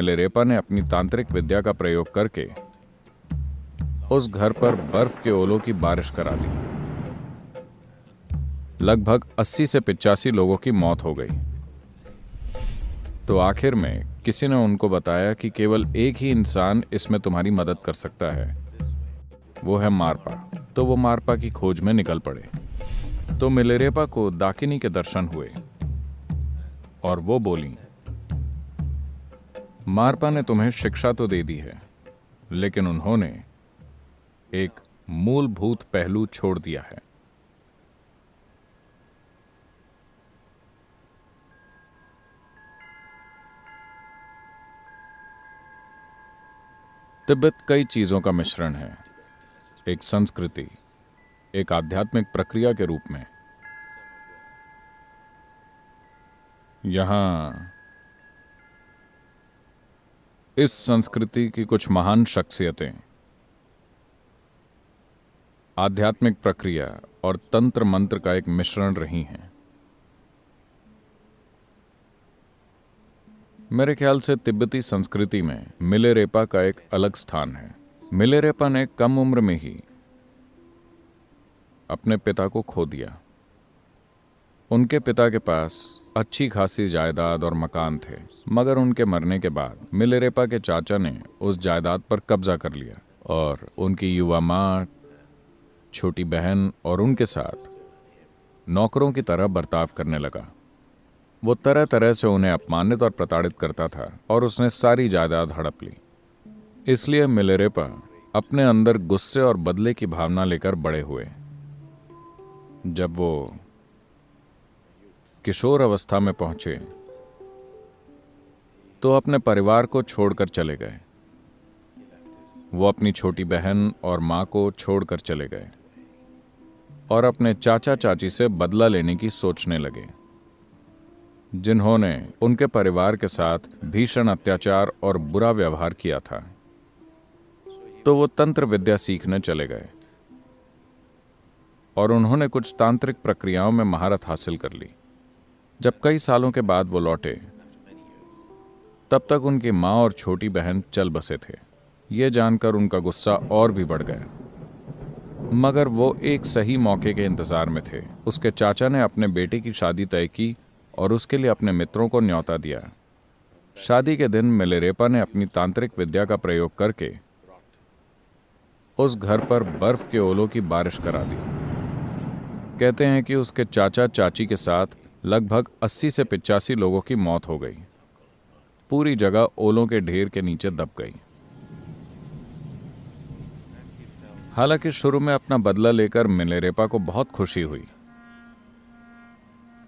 मिलेरेपा ने अपनी तांत्रिक विद्या का प्रयोग करके उस घर पर बर्फ के ओलों की बारिश करा दी। लगभग 80 से 85 लोगों की मौत हो गई। तो आखिर में किसी ने उनको बताया कि केवल एक ही इंसान इसमें तुम्हारी मदद कर सकता है, वो है मारपा। तो वो मारपा की खोज में निकल पड़े। तो मिलेरेपा को दाकिनी के दर्शन हुए और वो बोली, मारपा ने तुम्हें शिक्षा तो दे दी है, लेकिन उन्होंने एक मूलभूत पहलू छोड़ दिया है। तिब्बत कई चीजों का मिश्रण है, एक संस्कृति, एक आध्यात्मिक प्रक्रिया के रूप में। यहां इस संस्कृति की कुछ महान शख्सियतें आध्यात्मिक प्रक्रिया और तंत्र मंत्र का एक मिश्रण रही हैं। मेरे ख्याल से तिब्बती संस्कृति में मिलेरेपा का एक अलग स्थान है। मिलेरेपा ने कम उम्र में ही अपने पिता को खो दिया। उनके पिता के पास अच्छी खासी जायदाद और मकान थे, मगर उनके मरने के बाद मिलेरेपा के चाचा ने उस जायदाद पर कब्जा कर लिया और उनकी युवा माँ, छोटी बहन और उनके साथ नौकरों की तरह बर्ताव करने लगा। वो तरह तरह से उन्हें अपमानित और प्रताड़ित करता था और उसने सारी जायदाद हड़प ली। इसलिए मिलेरेपा अपने अंदर गुस्से और बदले की भावना लेकर बड़े हुए। जब वो किशोर अवस्था में पहुंचे तो अपने परिवार को छोड़कर चले गए। वो अपनी छोटी बहन और मां को छोड़कर चले गए और अपने चाचा चाची से बदला लेने की सोचने लगे, जिन्होंने उनके परिवार के साथ भीषण अत्याचार और बुरा व्यवहार किया था। तो वो तंत्र विद्या सीखने चले गए और उन्होंने कुछ तांत्रिक प्रक्रियाओं में महारत हासिल कर ली। जब कई सालों के बाद वो लौटे, तब तक उनकी माँ और छोटी बहन चल बसे थे। ये जानकर उनका गुस्सा और भी बढ़ गया, मगर वो एक सही मौके के इंतजार में थे। उसके चाचा ने अपने बेटे की शादी तय की और उसके लिए अपने मित्रों को न्योता दिया। शादी के दिन मिलेरेपा ने अपनी तांत्रिक विद्या का प्रयोग करके उस घर पर बर्फ के ओलों की बारिश करा दी। कहते हैं कि उसके चाचा चाची के साथ लगभग 80 से 85 लोगों की मौत हो गई। पूरी जगह ओलों के ढेर के नीचे दब गई। हालांकि शुरू में अपना बदला लेकर मिलेरेपा को बहुत खुशी हुई,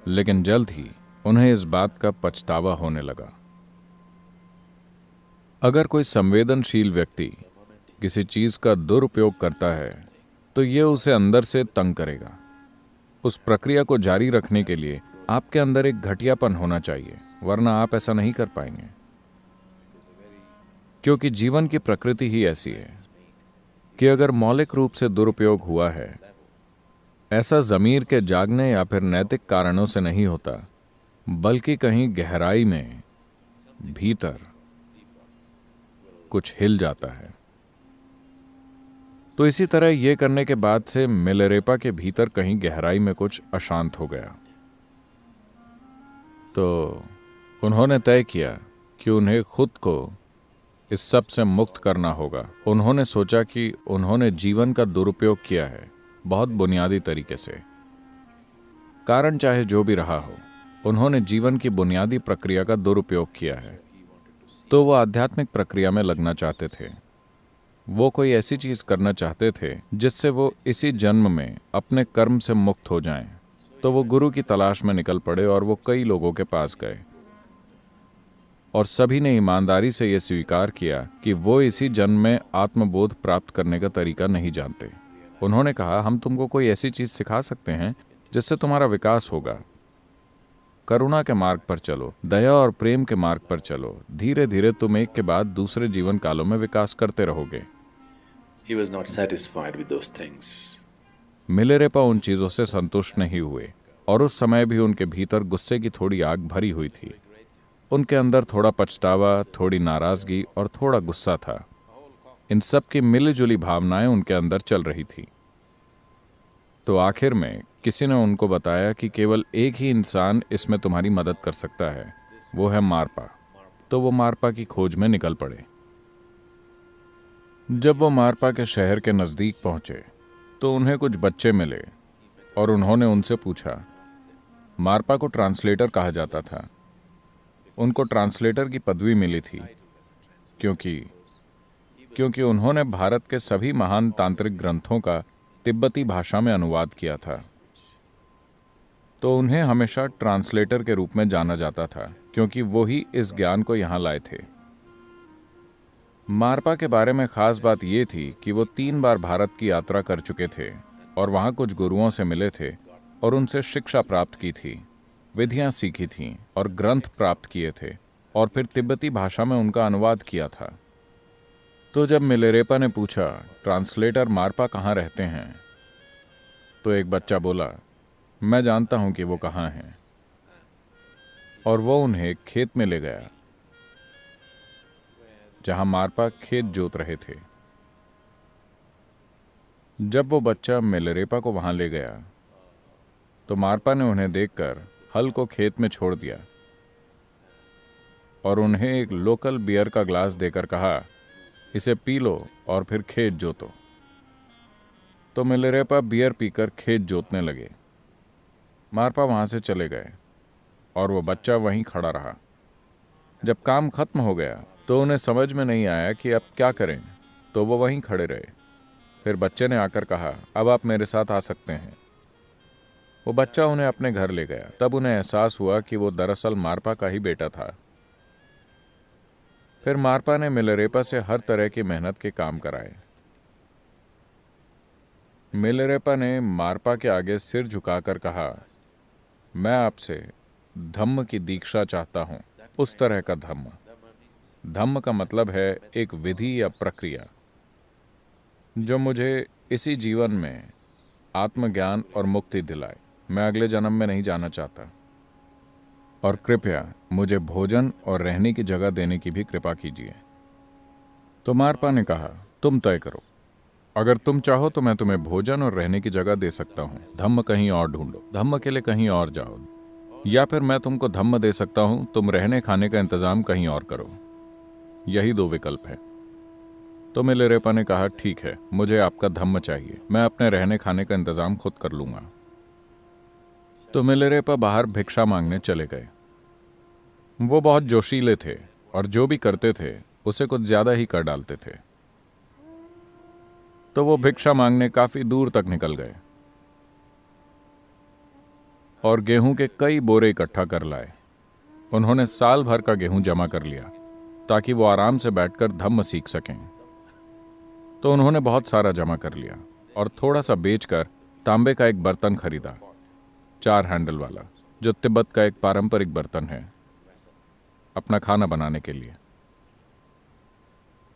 लेकिन जल्द ही उन्हें इस बात का पछतावा होने लगा। अगर कोई संवेदनशील व्यक्ति किसी चीज का दुरुपयोग करता है तो यह उसे अंदर से तंग करेगा। उस प्रक्रिया को जारी रखने के लिए आपके अंदर एक घटियापन होना चाहिए, वरना आप ऐसा नहीं कर पाएंगे। क्योंकि जीवन की प्रकृति ही ऐसी है कि अगर मौलिक रूप से दुरुपयोग हुआ है, ऐसा ज़मीर के जागने या फिर नैतिक कारणों से नहीं होता, बल्कि कहीं गहराई में भीतर कुछ हिल जाता है। तो इसी तरह ये करने के बाद से मिलेरेपा के भीतर कहीं गहराई में कुछ अशांत हो गया। तो उन्होंने तय किया कि उन्हें खुद को इस सब से मुक्त करना होगा। उन्होंने सोचा कि उन्होंने जीवन का दुरुपयोग किया है, बहुत बुनियादी तरीके से। कारण चाहे जो भी रहा हो, उन्होंने जीवन की बुनियादी प्रक्रिया का दुरुपयोग किया है। तो वो आध्यात्मिक प्रक्रिया में लगना चाहते थे। वो कोई ऐसी चीज करना चाहते थे जिससे वो इसी जन्म में अपने कर्म से मुक्त हो जाएं। तो वो गुरु की तलाश में निकल पड़े और वो कई लोगों के पास गए और सभी ने ईमानदारी से यह स्वीकार किया कि वो इसी जन्म में आत्मबोध प्राप्त करने का तरीका नहीं जानते। उन्होंने कहा, हम तुमको कोई ऐसी चीज सिखा सकते हैं जिससे तुम्हारा विकास होगा। करुणा के मार्ग पर चलो, दया और प्रेम के मार्ग पर चलो। धीरे धीरे तुम एक के बाद दूसरे जीवन कालों में विकास करते रहोगे। He was not satisfied with those things. मिलेरेपा उन चीजों से संतुष्ट नहीं हुए और उस समय भी उनके भीतर गुस्से की थोड़ी आग भरी हुई थी। उनके अंदर थोड़ा पछतावा, थोड़ी नाराजगी और थोड़ा गुस्सा था। इन सब की मिलीजुली भावनाएं उनके अंदर चल रही थी। तो आखिर में किसी ने उनको बताया कि केवल एक ही इंसान इसमें तुम्हारी मदद कर सकता है, वो है मारपा। तो वो मारपा की खोज में निकल पड़े। जब वो मारपा के शहर के नज़दीक पहुंचे तो उन्हें कुछ बच्चे मिले और उन्होंने उनसे पूछा। मारपा को ट्रांसलेटर कहा जाता था। उनको ट्रांसलेटर की पदवी मिली थी क्योंकि उन्होंने भारत के सभी महान तांत्रिक ग्रंथों का तिब्बती भाषा में अनुवाद किया था। तो उन्हें हमेशा ट्रांसलेटर के रूप में जाना जाता था, क्योंकि वो ही इस ज्ञान को यहाँ लाए थे। मारपा के बारे में खास बात ये थी कि वो 3 बार भारत की यात्रा कर चुके थे और वहाँ कुछ गुरुओं से मिले थे और उनसे शिक्षा प्राप्त की थी, विधियाँ सीखी थीं और ग्रंथ प्राप्त किए थे और फिर तिब्बती भाषा में उनका अनुवाद किया था। तो जब मिलेरेपा ने पूछा, ट्रांसलेटर मारपा कहाँ रहते हैं, तो एक बच्चा बोला, मैं जानता हूं कि वो कहाँ हैं। और वो उन्हें खेत में ले गया जहां मारपा खेत जोत रहे थे। जब वो बच्चा मिलेरेपा को वहां ले गया तो मारपा ने उन्हें देखकर हल को खेत में छोड़ दिया और उन्हें एक लोकल बियर का ग्लास देकर कहा, इसे पी लो और फिर खेत जोतो। तो मिलेरेपा बियर पीकर खेत जोतने लगे। मारपा वहां से चले गए और वो बच्चा वहीं खड़ा रहा। जब काम खत्म हो गया तो उन्हें समझ में नहीं आया कि अब क्या करें, तो वो वहीं खड़े रहे। फिर बच्चे ने आकर कहा, अब आप मेरे साथ आ सकते हैं। वो बच्चा उन्हें अपने घर ले गया। तब उन्हें एहसास हुआ कि वो दरअसल मारपा का ही बेटा था। फिर मारपा ने मिलेरेपा से हर तरह की मेहनत के काम कराए। मिलेरेपा ने मारपा के आगे सिर झुकाकर कहा, मैं आपसे धम्म की दीक्षा चाहता हूं, उस तरह का धम्म। धम्म का मतलब है एक विधि या प्रक्रिया जो मुझे इसी जीवन में आत्मज्ञान और मुक्ति दिलाए। मैं अगले जन्म में नहीं जाना चाहता, और कृपया मुझे भोजन और रहने की जगह देने की भी कृपा कीजिए। तो मारपा ने कहा, तुम तय करो, अगर तुम चाहो तो मैं तुम्हें भोजन और रहने की जगह दे सकता हूँ। धम्म कहीं और ढूंढो, धम्म के लिए कहीं और जाओ, या फिर मैं तुमको धम्म दे सकता हूँ, तुम रहने खाने का इंतजाम कहीं और करो। यही 2 विकल्प है। तो मिलेरेपा ने कहा, ठीक है, मुझे आपका धम्म चाहिए, मैं अपने रहने खाने का इंतजाम खुद कर लूंगा। तो मिलेरेपा बाहर भिक्षा मांगने चले गए। वो बहुत जोशीले थे और जो भी करते थे उसे कुछ ज्यादा ही कर डालते थे। तो वो भिक्षा मांगने काफी दूर तक निकल गए और गेहूं के कई बोरे इकट्ठा कर लाए। उन्होंने साल भर का गेहूं जमा कर लिया ताकि वो आराम से बैठकर धम्म सीख सकें। तो उन्होंने बहुत सारा जमा कर लिया और थोड़ा सा बेचकर तांबे का एक बर्तन खरीदा, 4 हैंडल वाला, जो तिब्बत का एक पारंपरिक बर्तन है अपना खाना बनाने के लिए।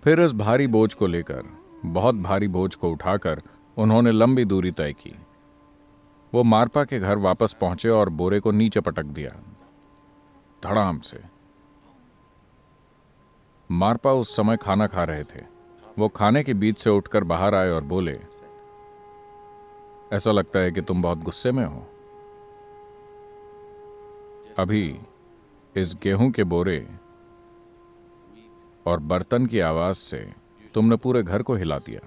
फिर इस भारी बोझ को लेकर, बहुत भारी बोझ को उठाकर उन्होंने लंबी दूरी तय की। वो मारपा के घर वापस पहुंचे और बोरे को नीचे पटक दिया धड़ाम से। मारपा उस समय खाना खा रहे थे। वो खाने के बीच से उठकर बाहर आए और बोले, ऐसा लगता है कि तुम बहुत गुस्से में हो। अभी इस गेहूं के बोरे और बर्तन की आवाज से तुमने पूरे घर को हिला दिया।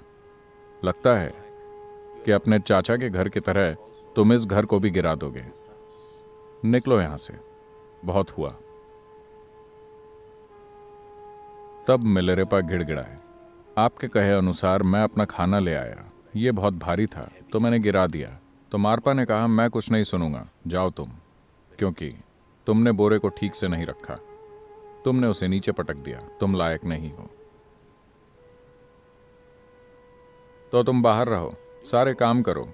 लगता है कि अपने चाचा के घर की तरह तुम इस घर को भी गिरा दोगे। निकलो यहां से, बहुत हुआ। तब मिलेरेपा गिड़गिड़ाए, आपके कहे अनुसार मैं अपना खाना ले आया, ये बहुत भारी था तो मैंने गिरा दिया। तो मारपा ने कहा, मैं कुछ नहीं सुनूंगा, जाओ तुम, क्योंकि तुमने बोरे को ठीक से नहीं रखा, तुमने उसे नीचे पटक दिया, तुम लायक नहीं हो। तो तुम बाहर रहो, सारे काम करो,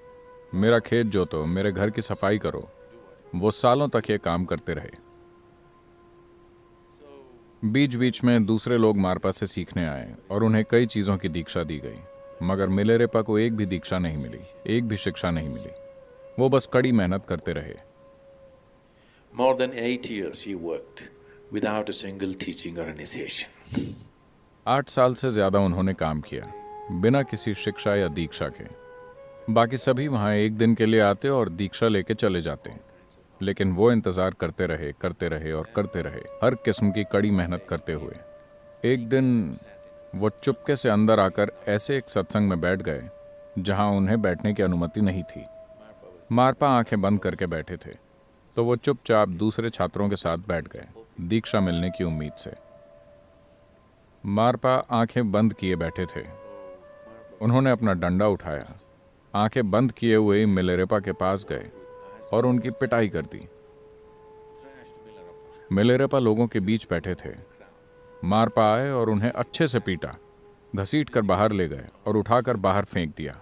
मेरा खेत जोतो, मेरे घर की सफाई करो। वो सालों तक ये काम करते रहे। बीच बीच में दूसरे लोग मारपा से सीखने आए और उन्हें कई चीजों की दीक्षा दी गई, मगर मिलेरेपा को एक भी दीक्षा नहीं मिली, एक भी शिक्षा नहीं मिली। वो बस कड़ी मेहनत करते रहे। More than 8 years he worked without a single teaching or initiation. 8 साल से ज्यादा उन्होंने काम किया बिना किसी शिक्षा या दीक्षा के। बाकी सभी वहां एक दिन के लिए आते और दीक्षा लेके चले जाते, लेकिन वो इंतजार करते रहे और करते रहे, हर किस्म की कड़ी मेहनत करते हुए। एक दिन वो चुपके से अंदर आकर ऐसे एक सत्संग में बैठ गए जहां उन्हें बैठने की अनुमति नहीं थी। मारपा आंखें बंद करके बैठे थे, तो वो चुपचाप दूसरे छात्रों के साथ बैठ गए दीक्षा मिलने की उम्मीद से। मारपा आंखें बंद किए बैठे थे। उन्होंने अपना डंडा उठाया, आंखें बंद किए हुए ही मिलेरेपा के पास गए और उनकी पिटाई कर दी। मिलेरेपा लोगों के बीच बैठे थे। मारपा आए और उन्हें अच्छे से पीटा, घसीट कर बाहर ले गए और उठाकर बाहर फेंक दिया।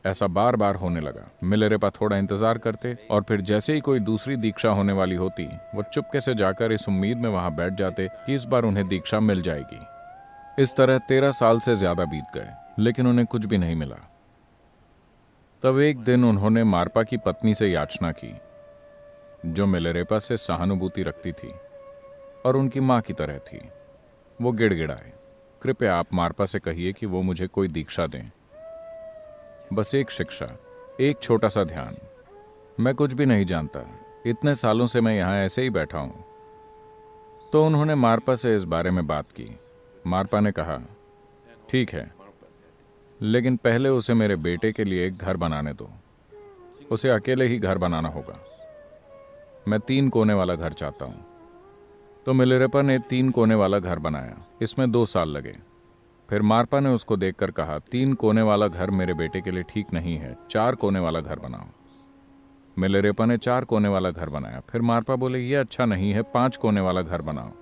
ऐसा बार बार होने लगा। मिलेरेपा थोड़ा इंतजार करते और फिर जैसे ही कोई दूसरी दीक्षा होने वाली होती, वो चुपके से जाकर इस उम्मीद में वहां बैठ जाते कि इस बार उन्हें दीक्षा मिल जाएगी। इस तरह 13 साल से ज्यादा बीत गए, लेकिन उन्हें कुछ भी नहीं मिला। तब एक दिन उन्होंने मारपा की पत्नी से याचना की, जो मिलेरेपा से सहानुभूति रखती थी और उनकी मां की तरह थी। वो गिड़गिड़ाए, कृपया आप मारपा से कहिए कि वो मुझे कोई दीक्षा दें, बस एक शिक्षा, एक छोटा सा ध्यान। मैं कुछ भी नहीं जानता, इतने सालों से मैं यहां ऐसे ही बैठा हूं। तो उन्होंने मारपा से इस बारे में बात की। मारपा ने कहा, ठीक है, लेकिन पहले उसे मेरे बेटे के लिए एक घर बनाने दो। उसे अकेले ही घर बनाना होगा। मैं 3 कोने वाला घर चाहता हूं। तो मिलेरेपा ने 3 कोने वाला घर बनाया। इसमें 2 साल लगे। फिर मारपा ने उसको देखकर कहा, 3 कोने वाला घर मेरे बेटे के लिए ठीक नहीं है, 4 कोने वाला घर बनाओ। मिलेरेपा ने 4 कोने वाला घर बनाया। फिर मारपा बोले, ये अच्छा नहीं है, 5 कोने वाला घर बनाओ।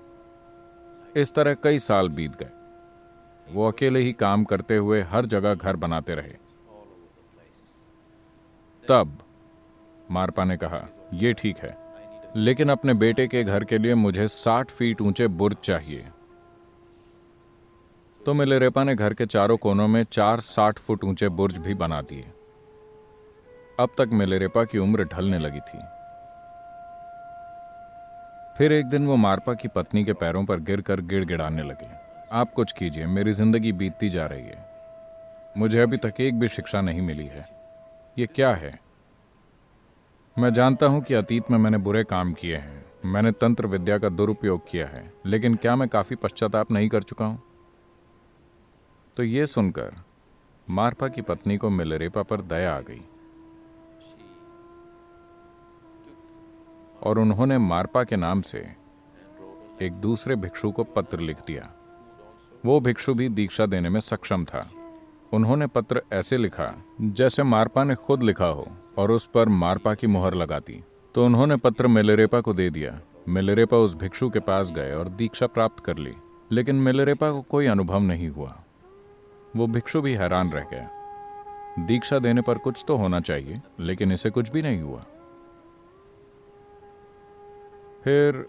इस तरह कई साल बीत गए। वो अकेले ही काम करते हुए हर जगह घर बनाते रहे। तब मारपा ने कहा, यह ठीक है, लेकिन अपने बेटे के घर के लिए मुझे 60 फीट ऊंचे बुर्ज चाहिए। तो मिलेरेपा ने घर के चारों कोनों में 4 60 फुट ऊंचे बुर्ज भी बना दिए। अब तक मिलेरेपा की उम्र ढलने लगी थी। फिर एक दिन वो मारपा की पत्नी के पैरों पर गिरकर गिड़गिड़ाने लगे, आप कुछ कीजिए, मेरी जिंदगी बीतती जा रही है, मुझे अभी तक एक भी शिक्षा नहीं मिली है। ये क्या है? मैं जानता हूं कि अतीत में मैंने बुरे काम किए हैं, मैंने तंत्र विद्या का दुरुपयोग किया है, लेकिन क्या मैं काफी पश्चाताप नहीं कर चुका हूं? तो ये सुनकर मारपा की पत्नी को मिलेरेपा पर दया आ गई और उन्होंने मारपा के नाम से एक दूसरे भिक्षु को पत्र लिख दिया। वो भिक्षु भी दीक्षा देने में सक्षम था। उन्होंने पत्र ऐसे लिखा जैसे मारपा ने खुद लिखा हो और उस पर मारपा की मुहर लगा दी। तो उन्होंने पत्र मिलेरेपा को दे दिया। मिलेरेपा उस भिक्षु के पास गए और दीक्षा प्राप्त कर ली, लेकिन मिलेरेपा को कोई अनुभव नहीं हुआ। वो भिक्षु भी हैरान रह गया। दीक्षा देने पर कुछ तो होना चाहिए, लेकिन इसे कुछ भी नहीं हुआ। फिर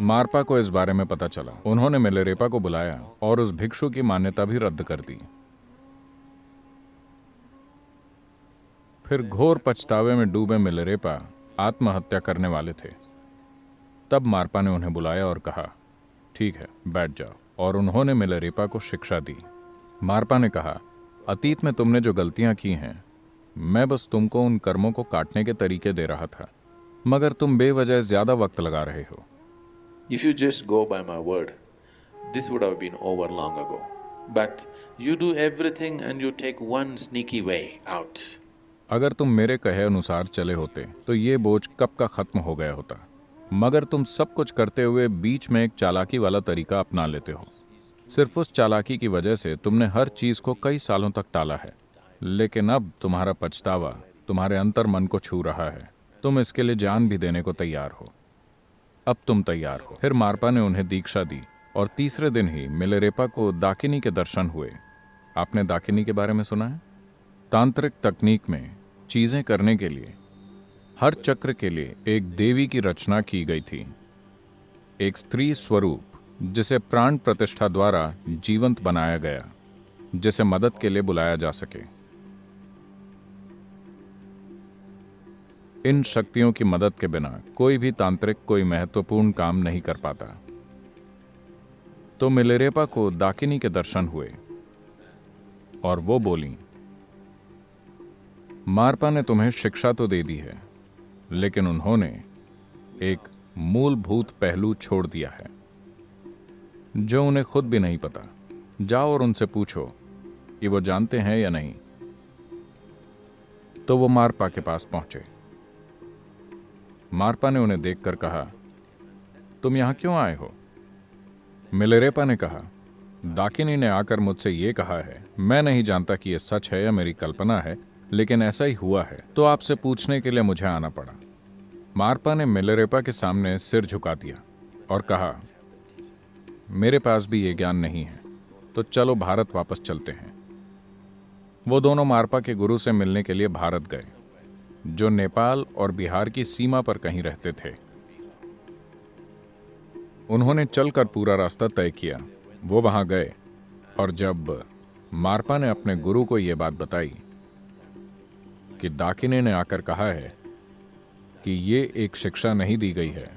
मारपा को इस बारे में पता चला। उन्होंने मिलेरेपा को बुलाया और उस भिक्षु की मान्यता भी रद्द कर दी। फिर घोर पछतावे में डूबे मिलेरेपा आत्महत्या करने वाले थे। तब मारपा ने उन्हें बुलाया और कहा, ठीक है, बैठ जाओ, और उन्होंने मिलेरेपा को शिक्षा दी। मारपा ने कहा, अतीत में तुमने जो गलतियां की हैं, मैं बस तुमको उन कर्मों को काटने के तरीके दे रहा था, मगर तुम बेवजह ज्यादा वक्त लगा रहे हो। If you just go by my word, this would have been over long ago. But you do everything and you take one sneaky way out. अगर तुम मेरे कहे अनुसार चले होते तो ये बोझ कब का खत्म हो गया होता, मगर तुम सब कुछ करते हुए बीच में एक चालाकी वाला तरीका अपना लेते हो। सिर्फ उस चालाकी की वजह से तुमने हर चीज को कई सालों तक टाला है, लेकिन अब तुम्हारा पछतावा तुम्हारे अंतर मन को छू रहा है। तुम इसके लिए जान भी देने को तैयार हो। अब तुम तैयार हो। फिर मारपा ने उन्हें दीक्षा दी और तीसरे दिन ही मिलेरेपा को दाकिनी के दर्शन हुए। आपने दाकिनी के बारे में सुना है? तांत्रिक तकनीक में चीजें करने के लिए हर चक्र के लिए एक देवी की रचना की गई थी, एक स्त्री स्वरूप जिसे प्राण प्रतिष्ठा द्वारा जीवंत बनाया गया, जिसे मदद के लिए बुलाया जा सके। इन शक्तियों की मदद के बिना कोई भी तांत्रिक कोई महत्वपूर्ण काम नहीं कर पाता। तो मिलेरेपा को दाकिनी के दर्शन हुए और वो बोली, मारपा ने तुम्हें शिक्षा तो दे दी है, लेकिन उन्होंने एक मूलभूत पहलू छोड़ दिया है जो उन्हें खुद भी नहीं पता। जाओ और उनसे पूछो कि वो जानते हैं या नहीं। तो वो मारपा के पास पहुंचे। मारपा ने उन्हें देखकर कहा, तुम यहां क्यों आए हो? मिलेरेपा ने कहा, दाकिनी ने आकर मुझसे ये कहा है। मैं नहीं जानता कि यह सच है या मेरी कल्पना है, लेकिन ऐसा ही हुआ है, तो आपसे पूछने के लिए मुझे आना पड़ा। मारपा ने मिलेरेपा के सामने सिर झुका दिया और कहा, मेरे पास भी ये ज्ञान नहीं है, तो चलो भारत वापस चलते हैं। वो दोनों मारपा के गुरु से मिलने के लिए भारत गए, जो नेपाल और बिहार की सीमा पर कहीं रहते थे। उन्होंने चलकर पूरा रास्ता तय किया। वो वहां गए और जब मारपा ने अपने गुरु को यह बात बताई कि दाकिनी ने आकर कहा है कि ये एक शिक्षा नहीं दी गई है,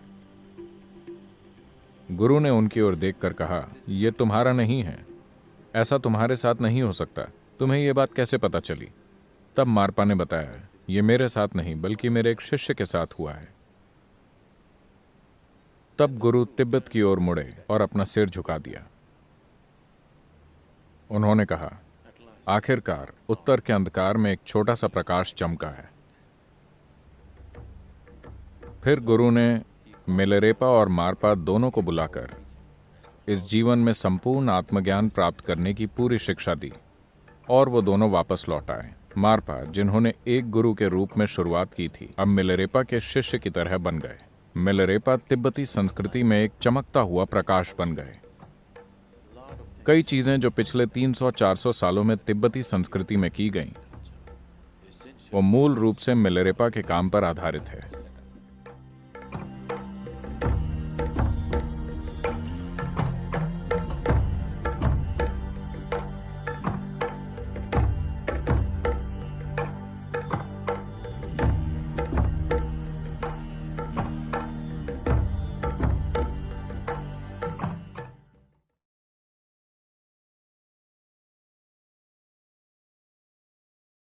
गुरु ने उनकी ओर देखकर कहा, यह तुम्हारा नहीं है, ऐसा तुम्हारे साथ नहीं हो सकता। तुम्हें यह बात कैसे पता चली? तब मारपा ने बताया, यह मेरे साथ नहीं बल्कि मेरे एक शिष्य के साथ हुआ है। तब गुरु तिब्बत की ओर मुड़े और अपना सिर झुका दिया। उन्होंने कहा, आखिरकार उत्तर के अंधकार में एक छोटा सा प्रकाश चमका है। फिर गुरु ने मिलेरेपा और मारपा दोनों को बुलाकर इस जीवन में संपूर्ण आत्मज्ञान प्राप्त करने की पूरी शिक्षा दी और वो दोनों वापस लौट आए। मारपा, जिन्होंने एक गुरु के रूप में शुरुआत की थी, अब मिलेरेपा के शिष्य की तरह बन गए। मिलेरेपा तिब्बती संस्कृति में एक चमकता हुआ प्रकाश बन गए। कई चीजें जो पिछले 300-400 सालों में तिब्बती संस्कृति में की गईं, वो मूल रूप से मिलेरेपा के काम पर आधारित है।